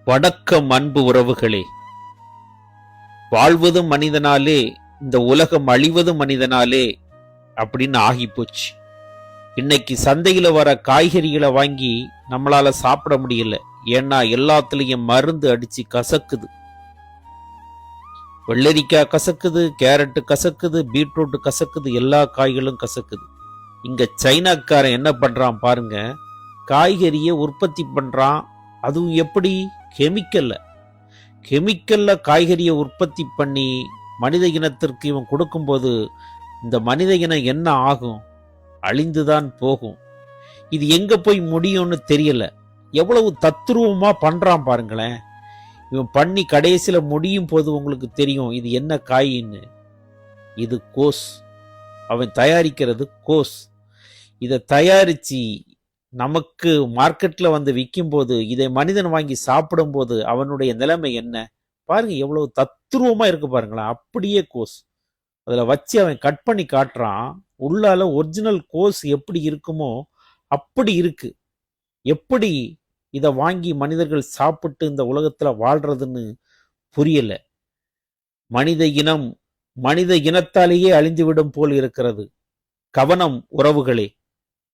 வணக்கம் அன்பு உறவுகளே. வாழ்வதும் மனிதனாலே, இந்த உலகம் அழிவதும் மனிதனாலே அப்படின்னு ஆகிப்போச்சு. இன்னைக்கு சந்தையில வர காய்கறிகளை வாங்கி நம்மளால சாப்பிட முடியல. ஏன்னா எல்லாத்துலயும் மருந்து அடிச்சு கசக்குது. வெள்ளரிக்காய் கசக்குது, கேரட்டு கசக்குது, பீட்ரூட் கசக்குது, எல்லா காய்களும் கசக்குது. இங்க சைனாக்காரன் என்ன பண்றான் பாருங்க, காய்கறியை உற்பத்தி பண்றான். அதுவும் எப்படி? கெமிக்கல்ல காய்கறியை உற்பத்தி பண்ணி மனித இனத்திற்கு இவன் கொடுக்கும்போது இந்த மனித இனம் என்ன ஆகும்? அழிந்துதான் போகும். இது எங்க போய் முடியும்னு தெரியல. எவ்வளவு தத்ரூபமா பண்றான் பாருங்களேன். இவன் பண்ணி கடைசியில முடியும் போது உங்களுக்கு தெரியும் இது என்ன காயின்னு. இது கோஸ். அவன் தயாரிக்கிறது கோஸ். இதை தயாரிச்சு நமக்கு மார்க்கெட்ல வந்து விற்கும் போது இதை மனிதன் வாங்கி சாப்பிடும் போது அவனுடைய நிலைமை என்ன பாருங்க. எவ்வளவு தத்ரூபமா இருக்கு பாருங்களேன். அப்படியே கோஸ் அதுல வச்சு அவன் கட் பண்ணி காட்டுறான். உள்ளால ஒரிஜினல் கோஸ் எப்படி இருக்குமோ அப்படி இருக்கு. எப்படி இதை வாங்கி மனிதர்கள் சாப்பிட்டு இந்த உலகத்துல வாழ்றதுன்னு புரியல. மனித இனத்தாலேயே அழிந்துவிடும் போல் இருக்கிறது. கவனம் உறவுகளே.